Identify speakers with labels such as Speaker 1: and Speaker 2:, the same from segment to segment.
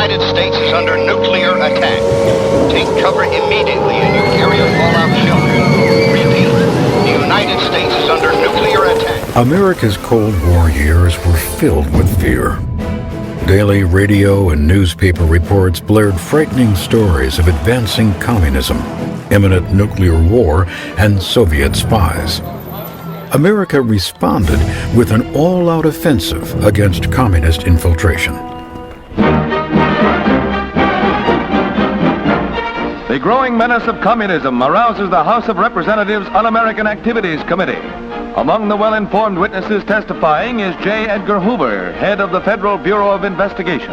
Speaker 1: United States is under nuclear attack. Take cover immediately in your area fallout shelter. Repeat, the United States is under nuclear attack.
Speaker 2: America's Cold War years were filled with fear. Daily radio and newspaper reports blared frightening stories of advancing communism, imminent nuclear war, and Soviet spies. America responded with an all-out offensive against communist infiltration.
Speaker 3: The growing menace of communism arouses the House of Representatives Un-American Activities Committee. Among the well-informed witnesses testifying is J. Edgar Hoover, head of the Federal Bureau of Investigation.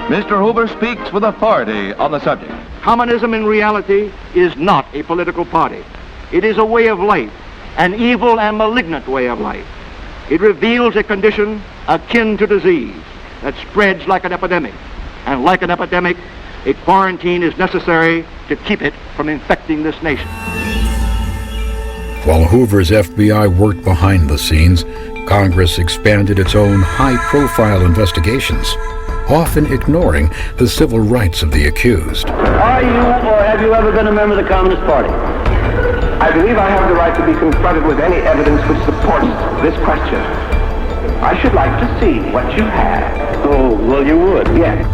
Speaker 3: Mr. Hoover speaks with authority on the subject.
Speaker 4: Communism in reality is not a political party. It is a way of life, an evil and malignant way of life. It reveals a condition akin to disease that spreads like an epidemic. And like an epidemic, a quarantine is necessary to keep it from infecting this nation.
Speaker 2: While Hoover's FBI worked behind the scenes, Congress expanded its own high-profile investigations, often ignoring the civil rights of the accused.
Speaker 5: Are you or have you ever been a member of the Communist Party?
Speaker 6: I believe I have the right to be confronted with any evidence which supports this question. I should like to see what you have.
Speaker 5: Oh, well, you would.
Speaker 6: Yes.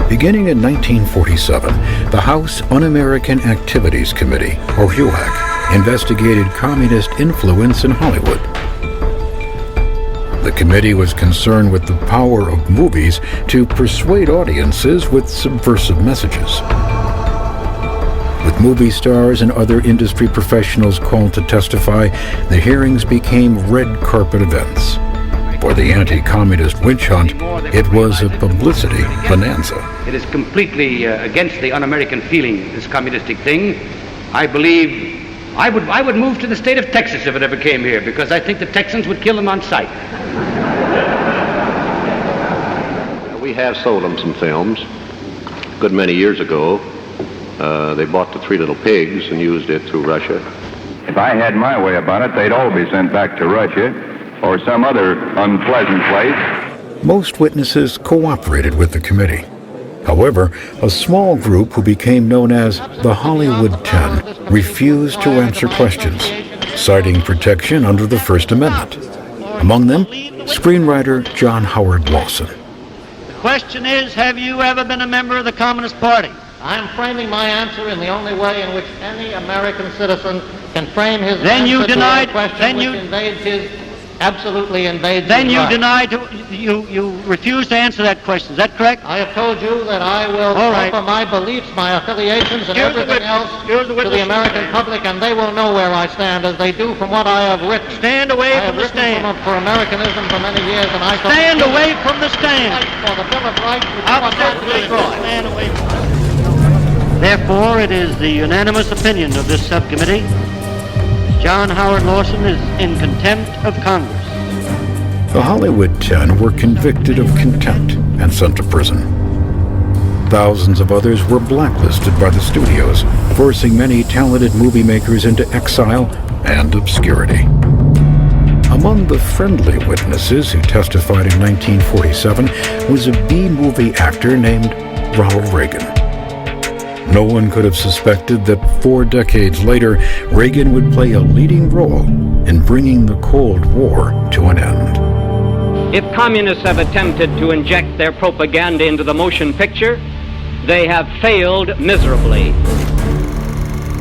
Speaker 2: Beginning in 1947, the House Un-American Activities Committee, or HUAC, investigated communist influence in Hollywood. The committee was concerned with the power of movies to persuade audiences with subversive messages. With movie stars and other industry professionals called to testify, the hearings became red carpet events. For the anti-communist witch hunt, it was a publicity bonanza.
Speaker 7: It is completely against the un-American feeling, this communistic thing. I believe I would move to the state of Texas if it ever came here, because I think the Texans would kill them on sight.
Speaker 8: We have sold them some films a good many years ago. They bought the Three Little Pigs and used it through Russia.
Speaker 3: If I had my way about it, they'd all be sent back to Russia or some other unpleasant place.
Speaker 2: Most witnesses cooperated with the committee. However, a small group who became known as the Hollywood 10 refused to answer questions, citing protection under the First Amendment. Among them, screenwriter John Howard Lawson.
Speaker 9: The question is, have you ever been a member of the Communist Party?
Speaker 10: I'm framing my answer in the only way in which any American citizen can frame his
Speaker 9: then
Speaker 10: answer
Speaker 9: you denied,
Speaker 10: to a question
Speaker 9: then you,
Speaker 10: which invades his, absolutely invades
Speaker 9: then
Speaker 10: his
Speaker 9: you
Speaker 10: right.
Speaker 9: denied, you refused to answer that question. Is that correct?
Speaker 10: I have told you that I will offer my beliefs, my affiliations, and everything else to the American public, and they will know where I stand, as they do from what I have written.
Speaker 9: Stand away from the stand.
Speaker 10: I have written for Americanism for many years, and I
Speaker 9: stand away from the stand.
Speaker 10: For the Bill of Rights, which
Speaker 9: I'll stand away from the stand. Therefore, it is the unanimous opinion of this subcommittee that John Howard Lawson is in contempt of Congress.
Speaker 2: The Hollywood 10 were convicted of contempt and sent to prison. Thousands of others were blacklisted by the studios, forcing many talented movie makers into exile and obscurity. Among the friendly witnesses who testified in 1947 was a B-movie actor named Ronald Reagan. No one could have suspected that 4 decades later, Reagan would play a leading role in bringing the Cold War to an end.
Speaker 11: If communists have attempted to inject their propaganda into the motion picture, they have failed miserably.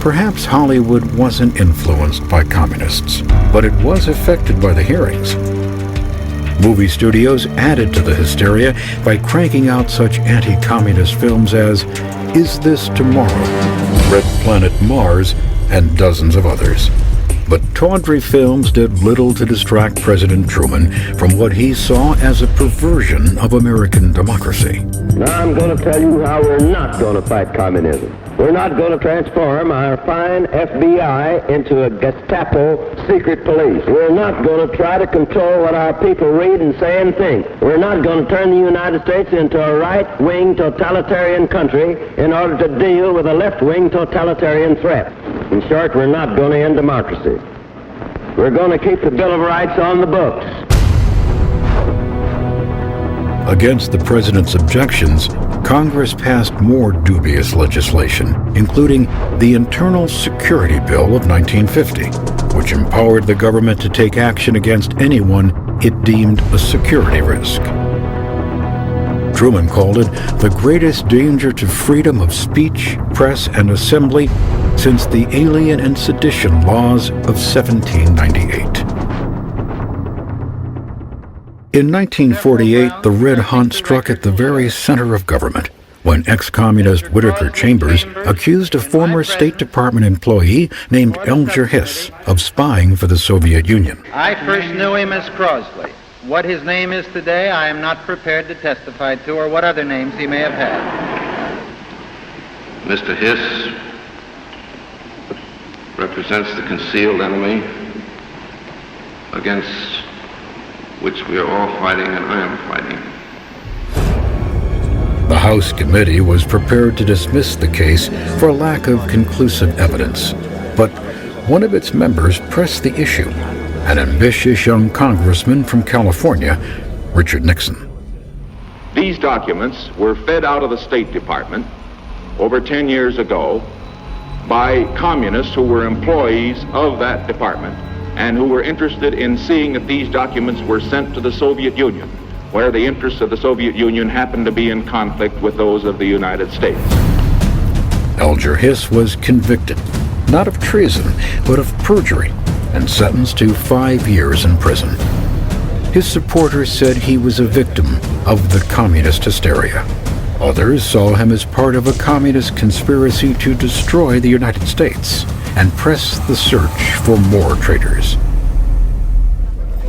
Speaker 2: Perhaps Hollywood wasn't influenced by communists, but it was affected by the hearings. Movie studios added to the hysteria by cranking out such anti-communist films as Is This Tomorrow?, Red Planet Mars, and dozens of others. But tawdry films did little to distract President Truman from what he saw as a perversion of American democracy.
Speaker 5: Now I'm going to tell you how we're not going to fight communism. We're not going to transform our fine FBI into a Gestapo secret police. We're not going to try to control what our people read and say and think. We're not going to turn the United States into a right-wing totalitarian country in order to deal with a left-wing totalitarian threat. In short, we're not going to end democracy. We're going to keep the Bill of Rights on the books.
Speaker 2: Against the president's objections, Congress passed more dubious legislation, including the Internal Security Bill of 1950, which empowered the government to take action against anyone it deemed a security risk. Truman called it the greatest danger to freedom of speech, press, and assembly since the Alien and Sedition Laws of 1798. In 1948, the Red Hunt struck at the very center of government when ex-communist Whittaker Chambers accused a former State Department employee named Alger Hiss of spying for the Soviet Union.
Speaker 12: I first knew him as Crosley. What his name is today, I am not prepared to testify to, or what other names he may have had.
Speaker 8: Mr. Hiss represents the concealed enemy against which we are all fighting and I am fighting.
Speaker 2: The House committee was prepared to dismiss the case for lack of conclusive evidence, but one of its members pressed the issue, an ambitious young congressman from California, Richard Nixon.
Speaker 13: These documents were fed out of the State Department over 10 years ago by communists who were employees of that department and who were interested in seeing that these documents were sent to the Soviet Union, where the interests of the Soviet Union happened to be in conflict with those of the United States.
Speaker 2: Alger Hiss was convicted, not of treason, but of perjury, and sentenced to 5 years in prison. His supporters said he was a victim of the communist hysteria. Others saw him as part of a communist conspiracy to destroy the United States and press the search for more traitors.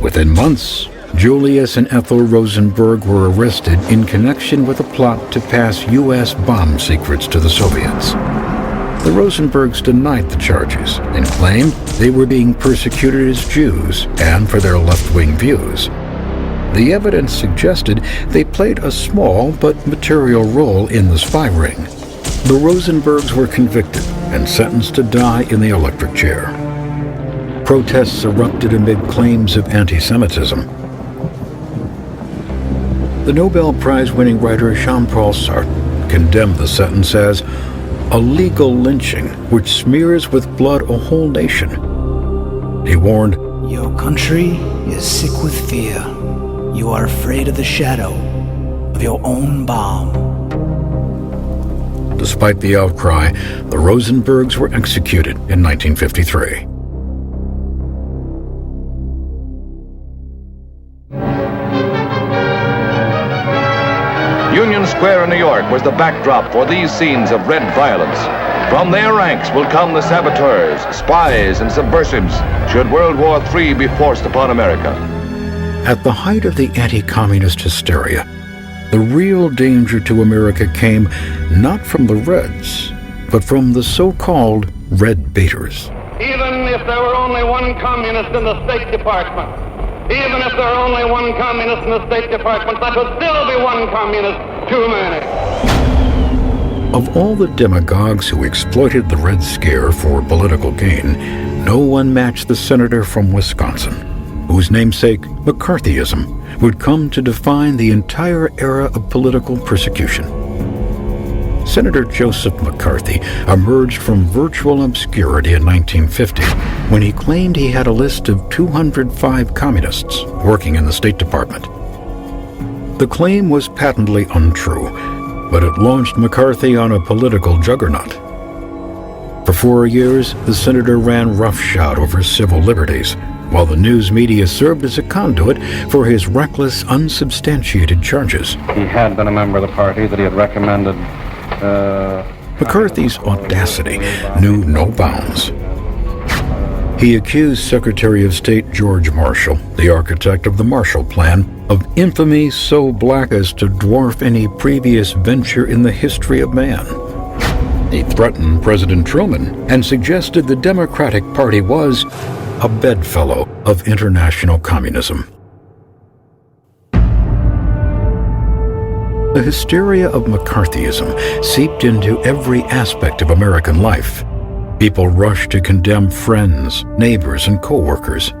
Speaker 2: Within months, Julius and Ethel Rosenberg were arrested in connection with a plot to pass U.S. bomb secrets to the Soviets. The Rosenbergs denied the charges and claimed they were being persecuted as Jews and for their left-wing views. The evidence suggested they played a small but material role in the spy ring. The Rosenbergs were convicted and sentenced to die in the electric chair. Protests erupted amid claims of anti-Semitism. The Nobel Prize-winning writer Jean-Paul Sartre condemned the sentence as a legal lynching which smears with blood a whole nation. He warned,
Speaker 14: "Your country is sick with fear. You are afraid of the shadow of your own bomb."
Speaker 2: Despite the outcry, the Rosenbergs were executed in 1953.
Speaker 3: Union Square in New York was the backdrop for these scenes of red violence. From their ranks will come the saboteurs, spies, and subversives should World War III be forced upon America.
Speaker 2: At the height of the anti-communist hysteria, the real danger to America came not from the Reds, but from the so-called Red Baiters.
Speaker 4: Even if there were only one communist in the State Department, even if there were only one communist in the State Department, that would still be one communist too many.
Speaker 2: Of all the demagogues who exploited the Red Scare for political gain, no one matched the senator from Wisconsin, whose namesake, McCarthyism, would come to define the entire era of political persecution. Senator Joseph McCarthy emerged from virtual obscurity in 1950 when he claimed he had a list of 205 communists working in the State Department. The claim was patently untrue, but it launched McCarthy on a political juggernaut. For 4 years, the senator ran roughshod over civil liberties, while the news media served as a conduit for his reckless, unsubstantiated charges.
Speaker 15: He had been a member of the party that he had recommended.
Speaker 2: McCarthy's audacity knew no bounds. He accused Secretary of State George Marshall, the architect of the Marshall Plan, of infamy so black as to dwarf any previous venture in the history of man. He threatened President Truman and suggested the Democratic Party was a bedfellow of international communism. The hysteria of McCarthyism seeped into every aspect of American life. People rushed to condemn friends, neighbors, and co-workers.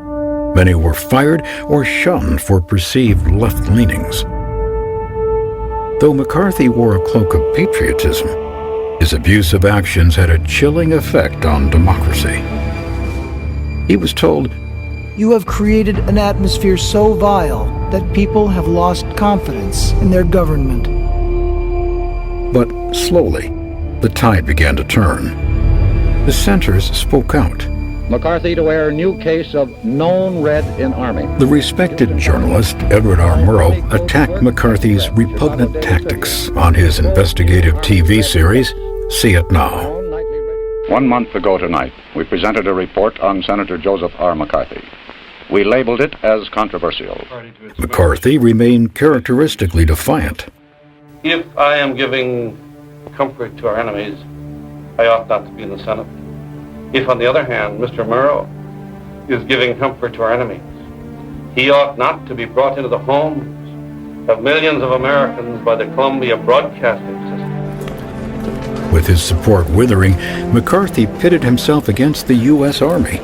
Speaker 2: Many were fired or shunned for perceived left leanings. Though McCarthy wore a cloak of patriotism, his abusive actions had a chilling effect on democracy. He was told,
Speaker 14: "You have created an atmosphere so vile that people have lost confidence in their government."
Speaker 2: But slowly, the tide began to turn. Dissenters spoke out.
Speaker 15: McCarthy to wear new case of known red in Army.
Speaker 2: The respected journalist Edward R. Murrow attacked McCarthy's repugnant tactics on his investigative TV series, See It Now.
Speaker 15: 1 month ago tonight, we presented a report on Senator Joseph R. McCarthy. We labeled it as controversial.
Speaker 2: McCarthy remained characteristically defiant.
Speaker 16: If I am giving comfort to our enemies, I ought not to be in the Senate. If, on the other hand, Mr. Murrow is giving comfort to our enemies, he ought not to be brought into the homes of millions of Americans by the Columbia Broadcasting System.
Speaker 2: With his support withering, McCarthy pitted himself against the U.S. Army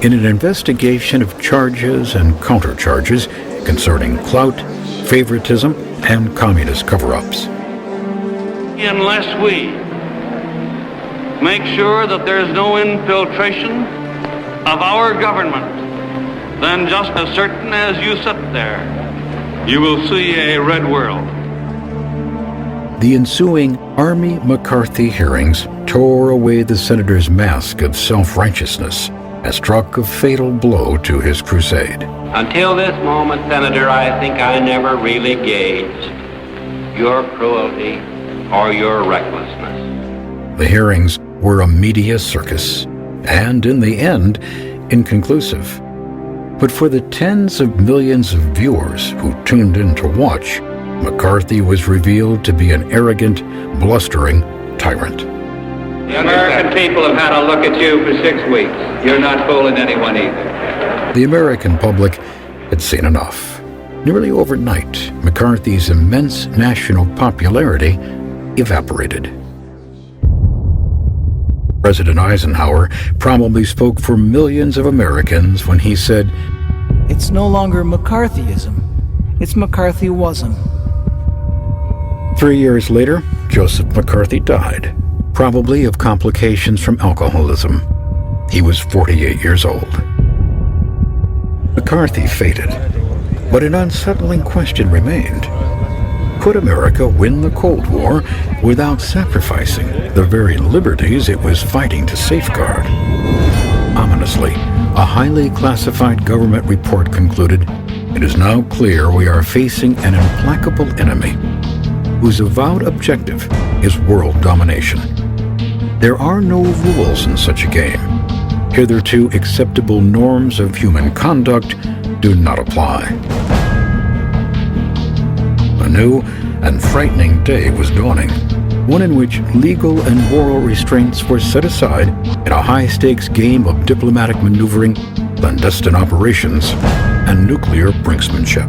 Speaker 2: in an investigation of charges and countercharges concerning clout, favoritism, and communist cover-ups.
Speaker 16: Unless we make sure that there is no infiltration of our government, then just as certain as you sit there, you will see a red world.
Speaker 2: The ensuing Army McCarthy hearings tore away the senator's mask of self-righteousness and struck a fatal blow to his crusade.
Speaker 11: Until this moment, Senator, I think I never really gauged your cruelty or your recklessness.
Speaker 2: The hearings were a media circus, and in the end, inconclusive. But for the tens of millions of viewers who tuned in to watch, McCarthy was revealed to be an arrogant, blustering tyrant.
Speaker 11: The American people have had a look at you for 6 weeks. You're not fooling anyone either.
Speaker 2: The American public had seen enough. Nearly overnight, McCarthy's immense national popularity evaporated. President Eisenhower probably spoke for millions of Americans when he said,
Speaker 14: "It's no longer McCarthyism, it's McCarthyism."
Speaker 2: 3 years later, Joseph McCarthy died, probably of complications from alcoholism. He was 48 years old. McCarthy faded, but an unsettling question remained. Could America win the Cold War without sacrificing the very liberties it was fighting to safeguard? Ominously, a highly classified government report concluded, "It is now clear we are facing an implacable enemy whose avowed objective is world domination. There are no rules in such a game. Hitherto acceptable norms of human conduct do not apply." A new and frightening day was dawning, one in which legal and moral restraints were set aside in a high-stakes game of diplomatic maneuvering, clandestine operations, and nuclear brinksmanship.